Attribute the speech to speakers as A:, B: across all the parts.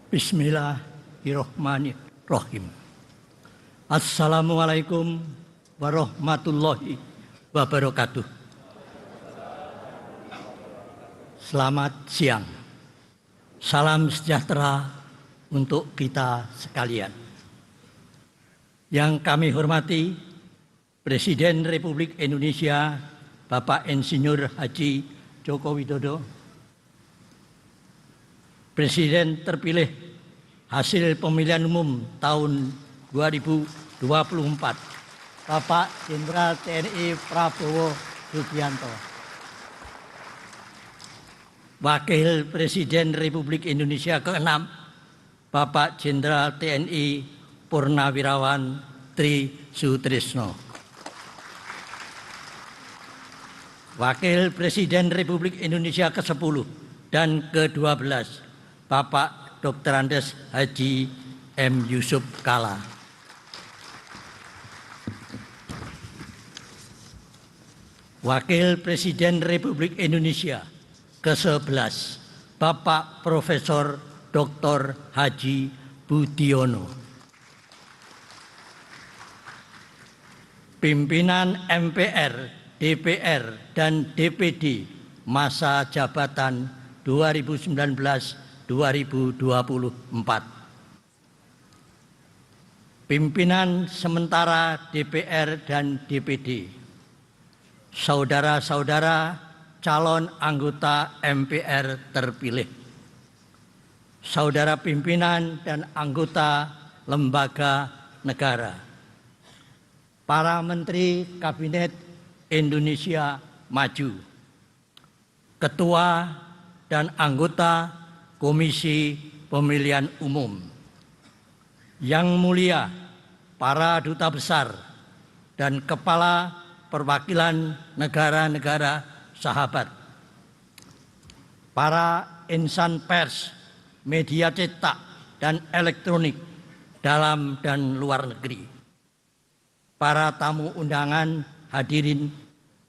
A: Bismillahirrahmanirrahim. Assalamualaikum warahmatullahi wabarakatuh. Selamat siang. Salam sejahtera untuk kita sekalian. Yang kami hormati Presiden Republik Indonesia Bapak Insinyur Haji Joko Widodo, Presiden terpilih hasil pemilihan umum tahun 2024, Bapak Jenderal TNI Prabowo Subianto, Wakil Presiden Republik Indonesia ke-6, Bapak Jenderal TNI Purnawirawan Tri Sutrisno, Wakil Presiden Republik Indonesia ke-10 dan ke-12, Bapak Dr. Andes Haji M. Yusuf Kalla. Wakil Presiden Republik Indonesia ke-11, Bapak Profesor Dr. Haji Budiono. Pimpinan MPR, DPR, dan DPD masa jabatan 2019-2024. Pimpinan sementara DPR dan DPD, saudara-saudara calon anggota MPR terpilih, saudara pimpinan dan anggota lembaga negara, para Menteri Kabinet Indonesia Maju, Ketua dan anggota Komisi Pemilihan Umum, yang mulia para duta besar dan kepala perwakilan negara-negara sahabat, para insan pers, media cetak dan elektronik dalam dan luar negeri, para tamu undangan hadirin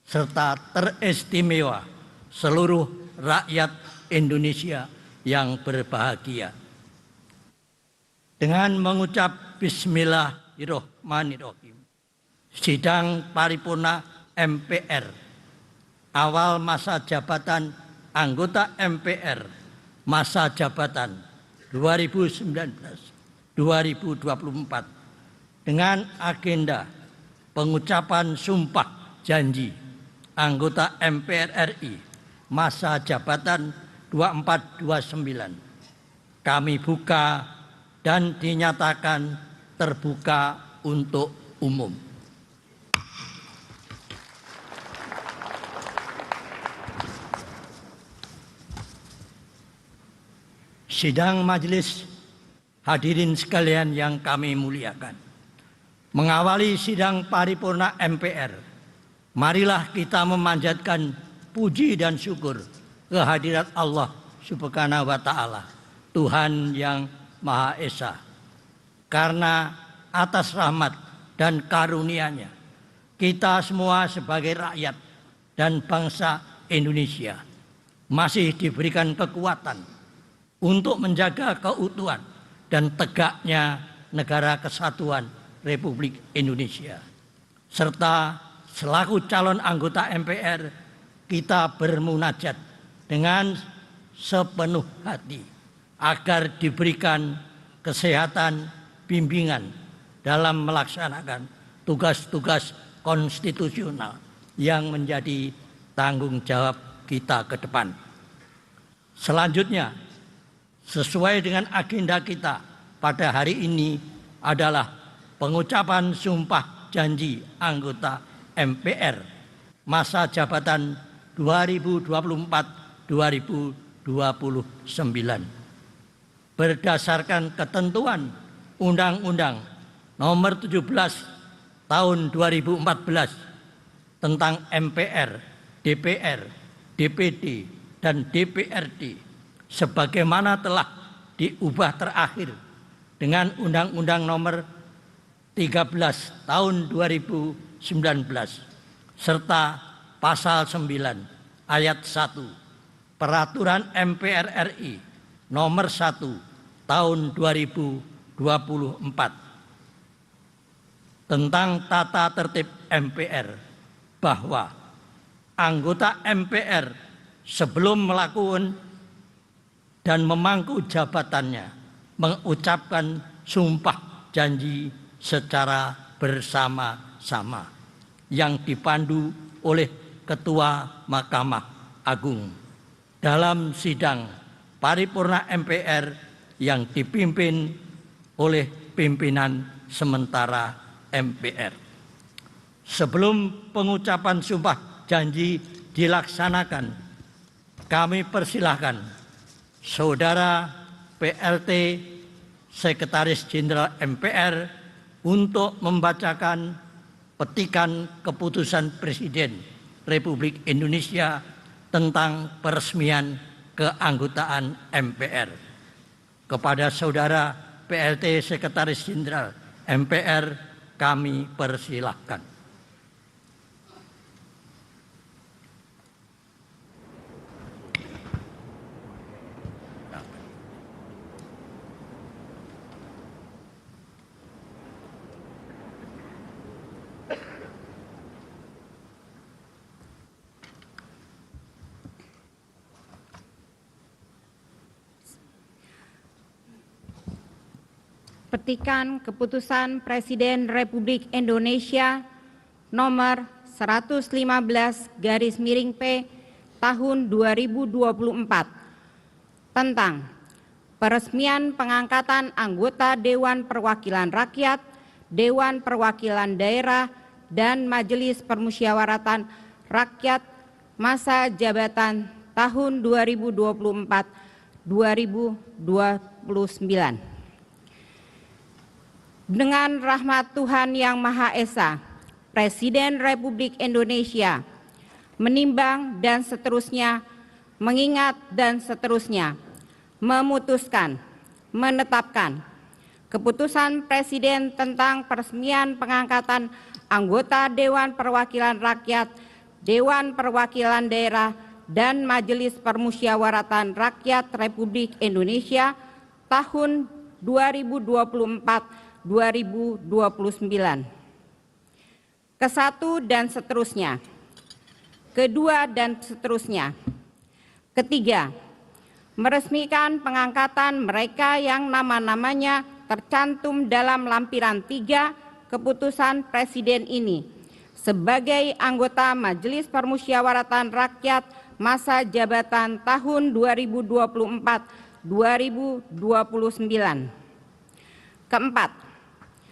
A: serta teristimewa seluruh rakyat Indonesia yang berbahagia. Dengan mengucap Bismillahirrahmanirrahim, sidang paripurna MPR awal masa jabatan anggota MPR masa jabatan 2019-2024 dengan agenda pengucapan sumpah janji anggota MPR RI masa jabatan 24-29 kami buka dan dinyatakan terbuka untuk umum. Sidang majelis hadirin sekalian yang kami muliakan, mengawali sidang paripurna MPR, marilah kita memanjatkan puji dan syukur kehadirat Allah Subhanahu wa Ta'ala, Tuhan yang Maha Esa, karena atas rahmat dan karunia-Nya kita semua sebagai rakyat dan bangsa Indonesia masih diberikan kekuatan untuk menjaga keutuhan dan tegaknya negara kesatuan Republik Indonesia, serta selaku calon anggota MPR kita bermunajat dengan sepenuh hati agar diberikan kesehatan, bimbingan dalam melaksanakan tugas-tugas konstitusional yang menjadi tanggung jawab kita ke depan. Selanjutnya, sesuai dengan agenda kita pada hari ini adalah pengucapan sumpah janji anggota MPR masa jabatan 2024-2029 berdasarkan ketentuan Undang-Undang Nomor 17 Tahun 2014 tentang MPR, DPR, DPD, dan DPRD sebagaimana telah diubah terakhir dengan Undang-Undang Nomor 13 Tahun 2019 serta Pasal 9 Ayat 1 Peraturan MPR RI Nomor 1 tahun 2024 tentang tata tertib MPR bahwa anggota MPR sebelum melakukan dan memangku jabatannya mengucapkan sumpah janji secara bersama-sama yang dipandu oleh Ketua Mahkamah Agung dalam sidang paripurna MPR yang dipimpin oleh pimpinan sementara MPR. Sebelum pengucapan sumpah janji dilaksanakan, kami persilahkan Saudara PLT Sekretaris Jenderal MPR untuk membacakan petikan keputusan Presiden Republik Indonesia tentang peresmian keanggotaan MPR. Kepada Saudara PLT Sekretaris Jenderal MPR kami persilahkan.
B: Petikan Keputusan Presiden Republik Indonesia nomor 115/P tahun 2024 tentang peresmian pengangkatan anggota Dewan Perwakilan Rakyat, Dewan Perwakilan Daerah, dan Majelis Permusyawaratan Rakyat masa jabatan tahun 2024-2029. Dengan rahmat Tuhan Yang Maha Esa, Presiden Republik Indonesia menimbang dan seterusnya, mengingat dan seterusnya, memutuskan, menetapkan Keputusan Presiden tentang peresmian pengangkatan anggota Dewan Perwakilan Rakyat, Dewan Perwakilan Daerah, dan Majelis Permusyawaratan Rakyat Republik Indonesia tahun 2024-2029. Kesatu dan seterusnya. Kedua dan seterusnya. Ketiga, meresmikan pengangkatan mereka yang nama-namanya tercantum dalam lampiran 3 Keputusan Presiden ini sebagai anggota Majelis Permusyawaratan Rakyat masa jabatan tahun 2024-2029. Keempat,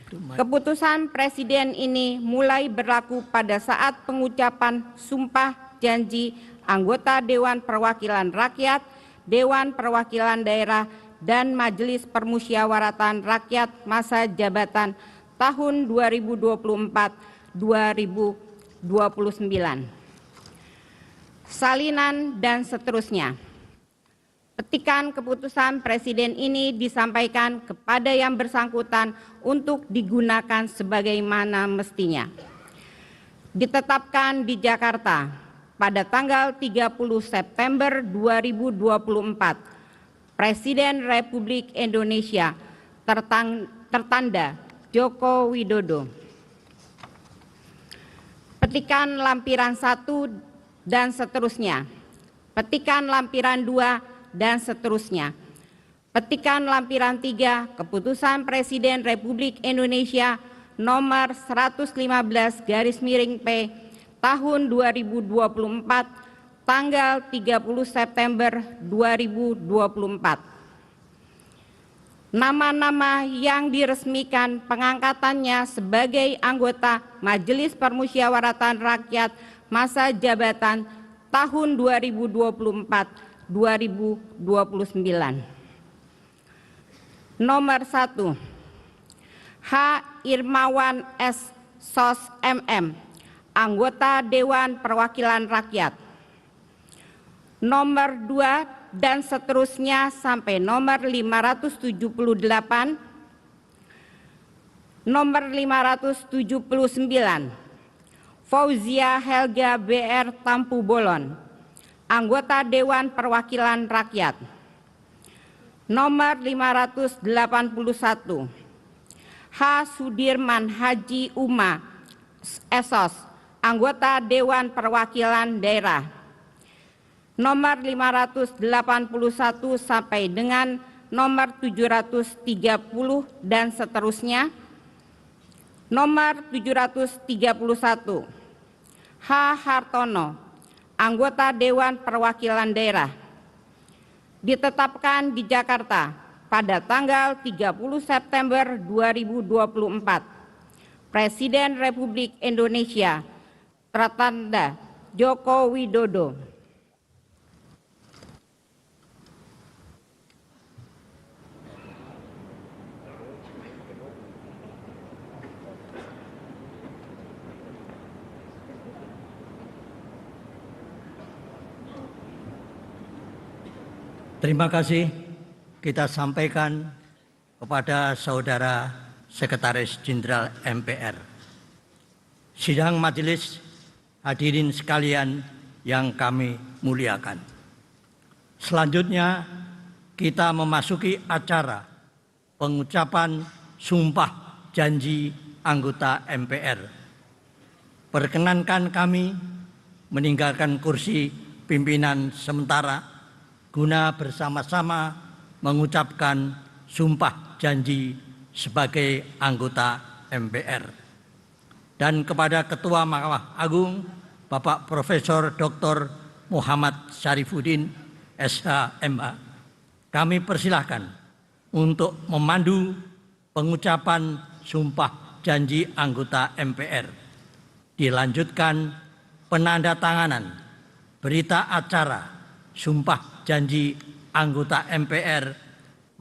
B: Keputusan Presiden ini mulai berlaku pada saat pengucapan sumpah janji anggota Dewan Perwakilan Rakyat, Dewan Perwakilan Daerah, dan Majelis Permusyawaratan Rakyat masa jabatan tahun 2024-2029. Salinan dan seterusnya. Petikan keputusan Presiden ini disampaikan kepada yang bersangkutan untuk digunakan sebagaimana mestinya. Ditetapkan di Jakarta pada tanggal 30 September 2024, Presiden Republik Indonesia tertanda Joko Widodo. Petikan lampiran 1 dan seterusnya. Petikan lampiran 2 dan seterusnya. Petikan lampiran 3 Keputusan Presiden Republik Indonesia nomor 115/P tahun 2024 tanggal 30 September 2024. Nama-nama yang diresmikan pengangkatannya sebagai anggota Majelis Permusyawaratan Rakyat masa jabatan tahun 2024-2029. Nomor 1, H. Irmawan S. Sos MM, anggota Dewan Perwakilan Rakyat. Nomor 2 dan seterusnya sampai nomor 578, nomor 579, Fauzia Helga BR Tampu Bolon, anggota Dewan Perwakilan Rakyat. nomor 581, H. Sudirman Haji Uma, Esos, anggota Dewan Perwakilan Daerah, nomor 581 sampai dengan nomor 730 dan seterusnya, nomor 731, H. Hartono, anggota Dewan Perwakilan Daerah, ditetapkan di Jakarta pada tanggal 30 September 2024. Presiden Republik Indonesia, tertanda Joko Widodo.
A: Terima kasih kita sampaikan kepada Saudara Sekretaris Jenderal MPR. Sidang majelis, hadirin sekalian yang kami muliakan. Selanjutnya kita memasuki acara pengucapan sumpah janji anggota MPR. Perkenankan kami meninggalkan kursi pimpinan sementara guna bersama-sama mengucapkan sumpah janji sebagai anggota MPR. Dan kepada Ketua Mahkamah Agung, Bapak Profesor Dr. Muhammad Syarifuddin, SH.MA, kami persilahkan untuk memandu pengucapan sumpah janji anggota MPR. Dilanjutkan penandatanganan berita acara sumpah janji anggota MPR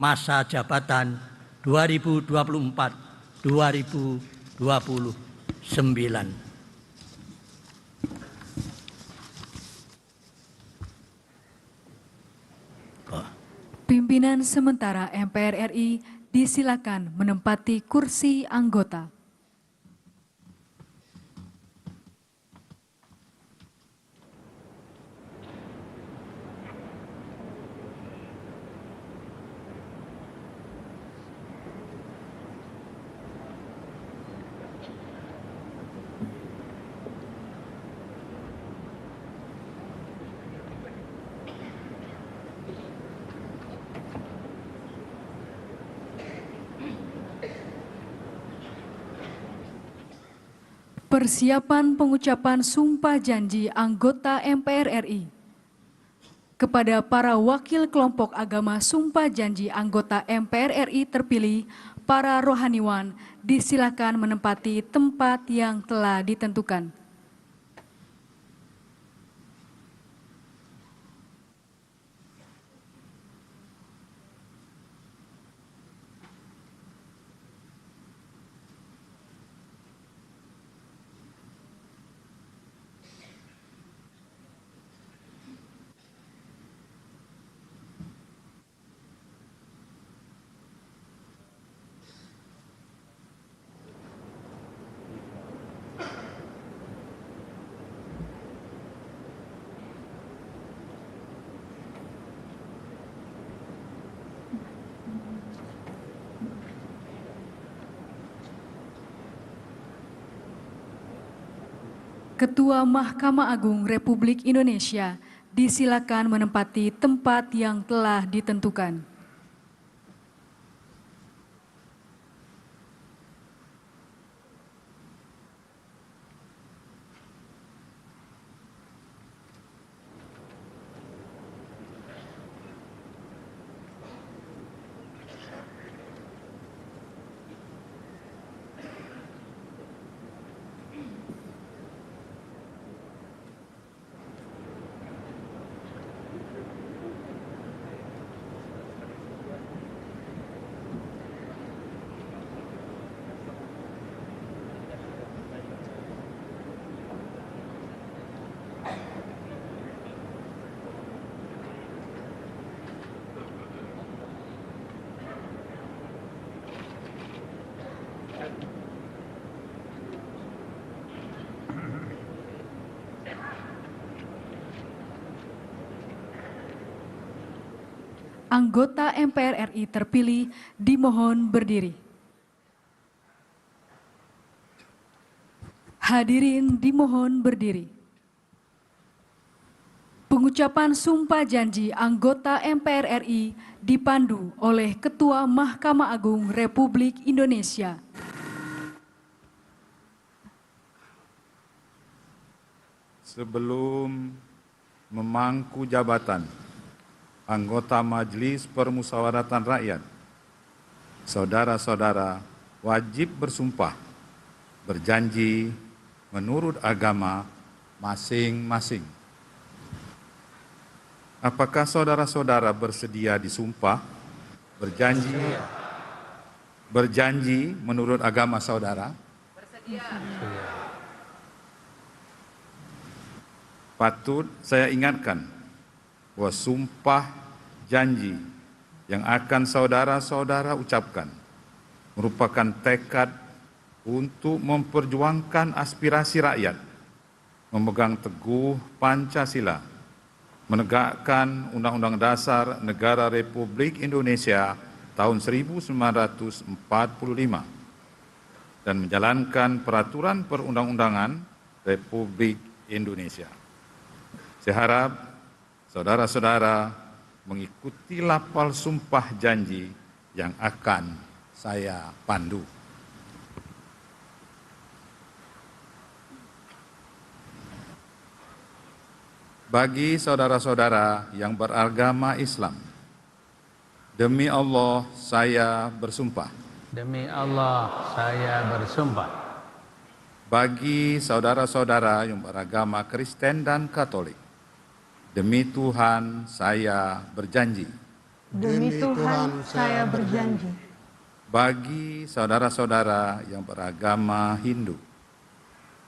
A: masa jabatan 2024-2029.
C: Pimpinan sementara MPR RI disilakan menempati kursi anggota. Persiapan pengucapan sumpah janji anggota MPR RI. Kepada para wakil kelompok agama sumpah janji anggota MPR RI terpilih, para rohaniwan disilakan menempati tempat yang telah ditentukan. Ketua Mahkamah Agung Republik Indonesia disilakan menempati tempat yang telah ditentukan. anggota MPR RI terpilih dimohon berdiri. Hadirin dimohon berdiri. Pengucapan sumpah janji anggota MPR RI dipandu oleh Ketua Mahkamah Agung Republik Indonesia.
D: Sebelum memangku jabatan anggota Majelis Permusyawaratan Rakyat, saudara-saudara wajib bersumpah berjanji menurut agama masing-masing. Apakah saudara-saudara bersedia disumpah berjanji menurut agama saudara? Bersedia. Patut saya ingatkan bahwa sumpah janji yang akan saudara-saudara ucapkan merupakan tekad untuk memperjuangkan aspirasi rakyat, memegang teguh Pancasila, menegakkan Undang-Undang Dasar Negara Republik Indonesia tahun 1945, dan menjalankan peraturan perundang-undangan Republik Indonesia. Saya harap saudara-saudara mengikuti lafal sumpah janji yang akan saya pandu. Bagi saudara-saudara yang beragama Islam, demi Allah saya bersumpah.
E: Demi Allah saya bersumpah.
D: Bagi saudara-saudara yang beragama Kristen dan Katolik, demi Tuhan saya berjanji.
F: Demi Tuhan saya berjanji.
D: Bagi saudara-saudara yang beragama Hindu,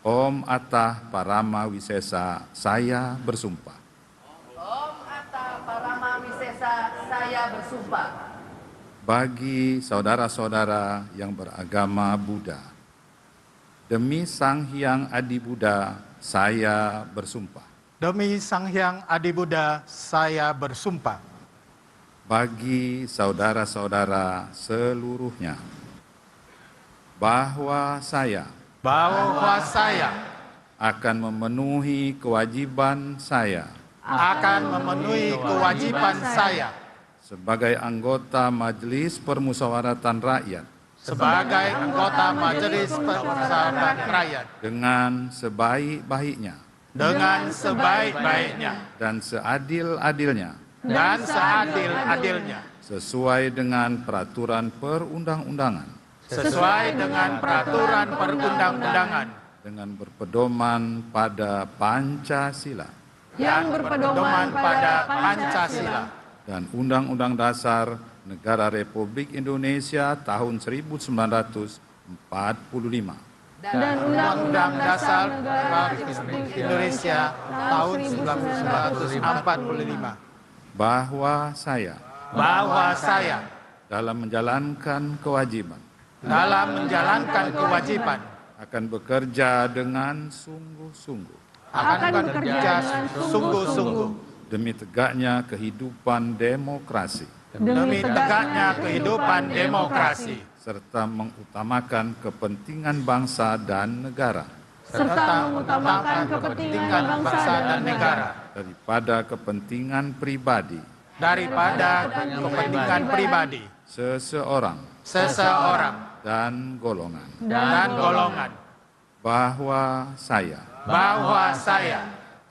D: Om Atah Parama Wisesa saya bersumpah.
G: Om Atah Parama Wisesa saya bersumpah.
D: Bagi saudara-saudara yang beragama Buddha, demi Sang Hyang Adi Buddha saya bersumpah.
H: Demi Sang Hyang Adi Buddha, saya bersumpah.
D: Bagi saudara-saudara seluruhnya, bahwa saya akan memenuhi kewajiban saya sebagai anggota Majelis Permusyawaratan Rakyat dengan sebaik-baiknya dan seadil-adilnya sesuai dengan peraturan perundang-undangan dengan berpedoman pada Pancasila dan Undang-Undang Dasar Negara Republik Indonesia tahun 1945
F: dan Undang-Undang Dasar Negara Republik Indonesia tahun 1945,
D: bahwa saya dalam menjalankan kewajiban akan bekerja dengan sungguh-sungguh demi tegaknya kehidupan demokrasi serta mengutamakan kepentingan bangsa dan negara daripada kepentingan pribadi seseorang dan golongan. Bahwa saya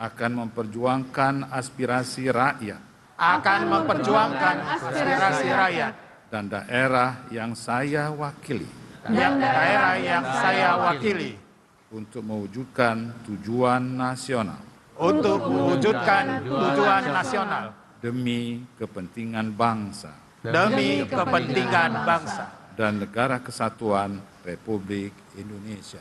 D: akan memperjuangkan aspirasi rakyat dan daerah yang saya wakili untuk mewujudkan tujuan nasional demi kepentingan bangsa dan negara kesatuan Republik Indonesia.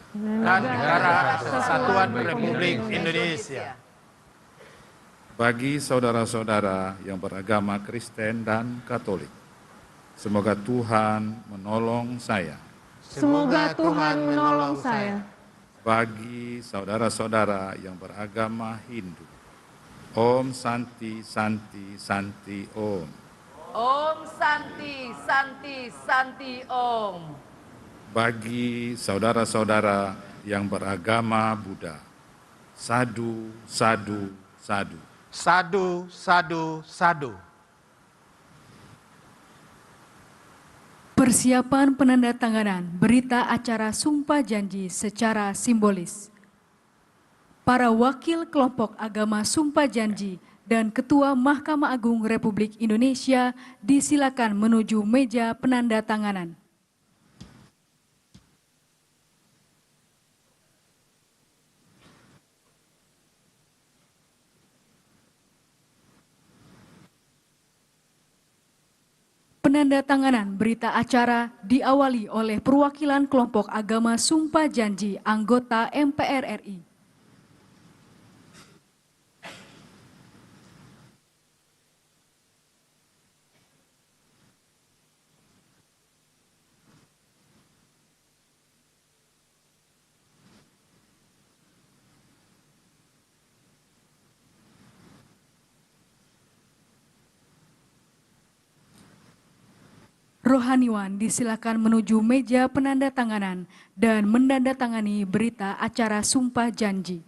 D: Bagi saudara-saudara yang beragama Kristen dan Katolik, semoga Tuhan menolong saya. Bagi saudara-saudara yang beragama Hindu, Om Santi Santi Santi Om.
G: Om Santi, Santi, Santi Om.
D: Bagi saudara-saudara yang beragama Buddha, sadu, sadu, sadu.
H: Sadu, sadu, sadu.
C: Persiapan penandatanganan berita acara Sumpah Janji secara simbolis. Para wakil kelompok agama Sumpah Janji dan Ketua Mahkamah Agung Republik Indonesia disilakan menuju meja penandatanganan. Penandatanganan berita acara diawali oleh perwakilan kelompok agama Sumpah Janji anggota MPR RI. Rohaniwan disilakan menuju meja penandatanganan dan menandatangani berita acara Sumpah Janji.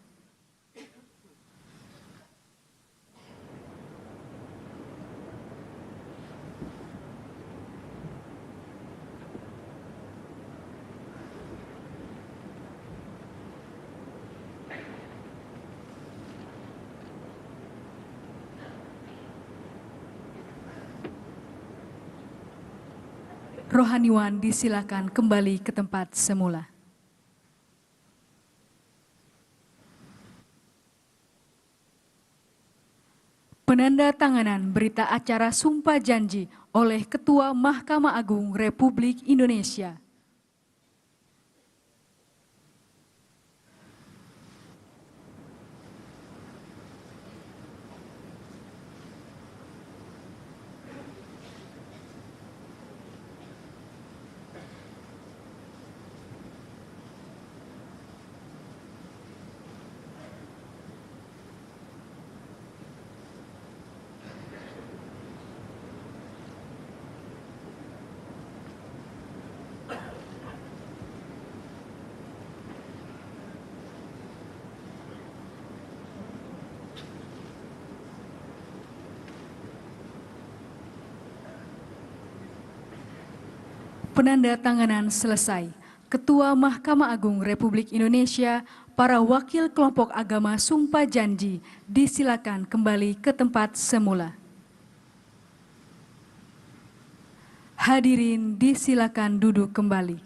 C: Rohaniwan disilakan kembali ke tempat semula. Penandatanganan berita acara Sumpah Janji oleh Ketua Mahkamah Agung Republik Indonesia. Penandatanganan selesai. Ketua Mahkamah Agung Republik Indonesia, para wakil kelompok agama Sumpah Janji disilakan kembali ke tempat semula. Hadirin disilakan duduk kembali.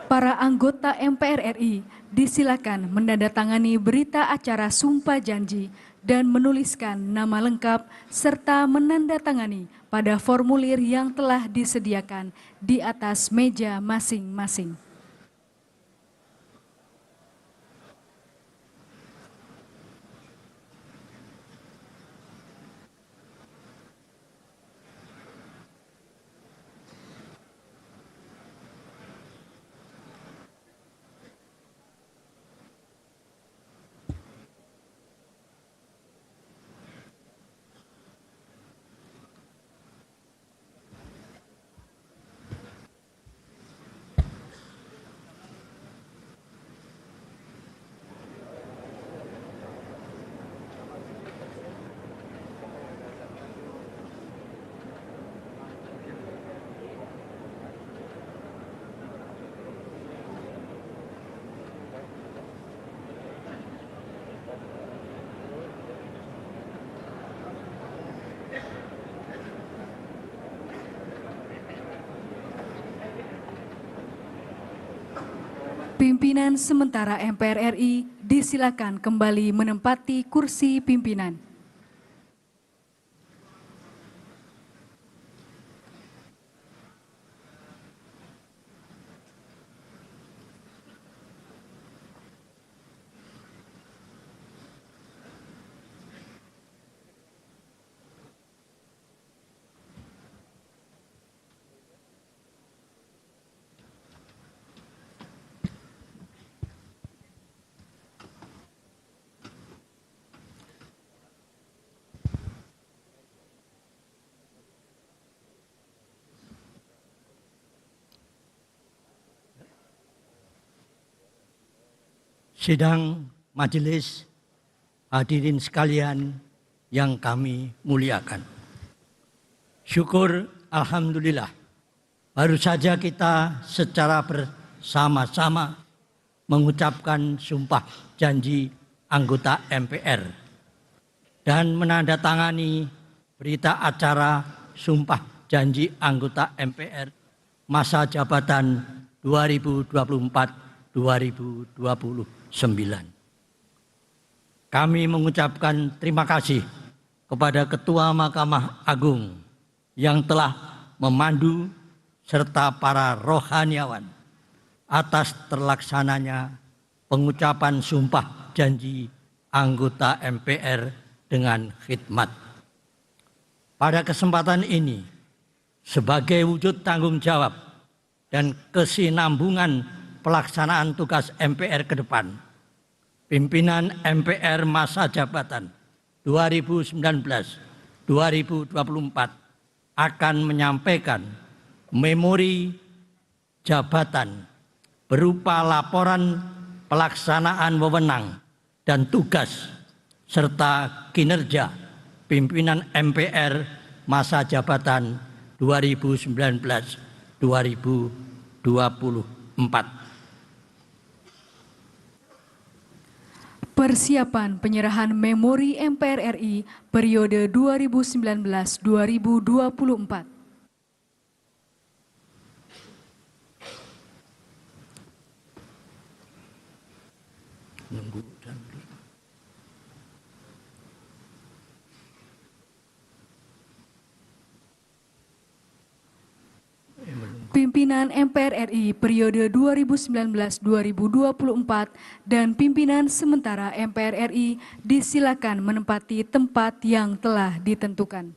C: Para anggota MPR RI disilakan menandatangani berita acara Sumpah Janji dan menuliskan nama lengkap serta menandatangani pada formulir yang telah disediakan di atas meja masing-masing. Pimpinan sementara MPR RI disilakan kembali menempati kursi pimpinan.
A: sidang majelis, hadirin sekalian yang kami muliakan. Syukur alhamdulillah, baru saja kita secara bersama-sama mengucapkan sumpah janji anggota MPR dan menandatangani berita acara sumpah janji anggota MPR masa jabatan 2024-2029. Kami mengucapkan terima kasih kepada Ketua Mahkamah Agung yang telah memandu serta para rohaniawan atas terlaksananya pengucapan sumpah janji anggota MPR dengan khidmat. Pada kesempatan ini, sebagai wujud tanggung jawab dan kesinambungan pelaksanaan tugas MPR ke depan, pimpinan MPR masa jabatan 2019-2024 akan menyampaikan memori jabatan berupa laporan pelaksanaan wewenang dan tugas serta kinerja pimpinan MPR masa jabatan 2019-2024.
C: Persiapan penyerahan memori MPR RI periode 2019-2024. Pimpinan MPR RI periode 2019-2024 dan pimpinan sementara MPR RI disilakan menempati tempat yang telah ditentukan.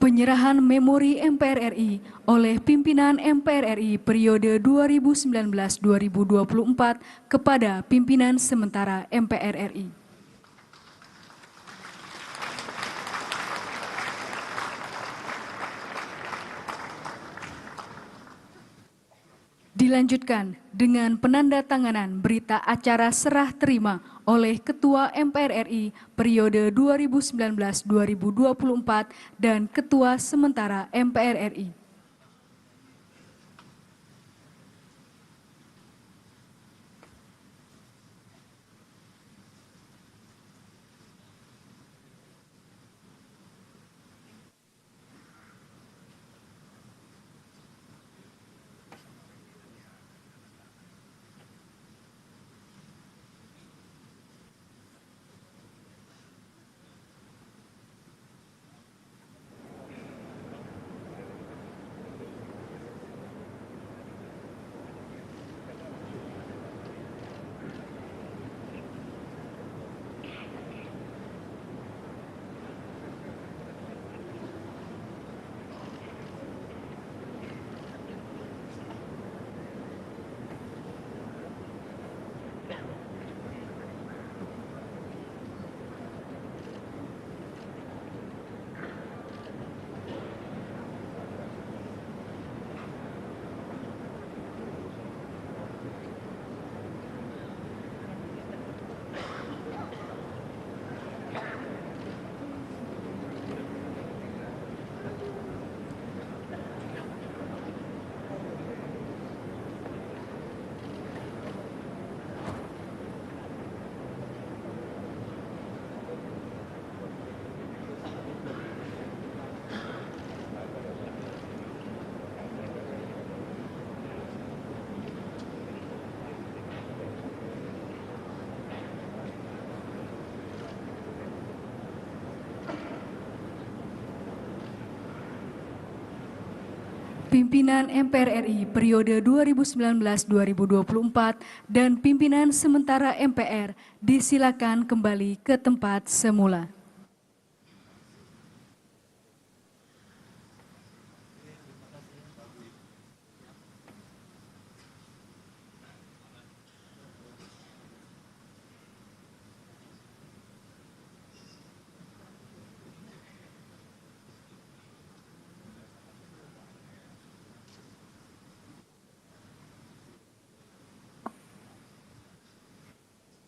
C: Penyerahan memori MPR RI oleh pimpinan MPR RI periode 2019-2024 kepada pimpinan sementara MPR RI. Dilanjutkan dengan penandatanganan berita acara serah terima oleh Ketua MPR RI periode 2019-2024 dan Ketua sementara MPR RI. pimpinan MPR RI periode 2019-2024 dan pimpinan sementara MPR disilakan kembali ke tempat semula.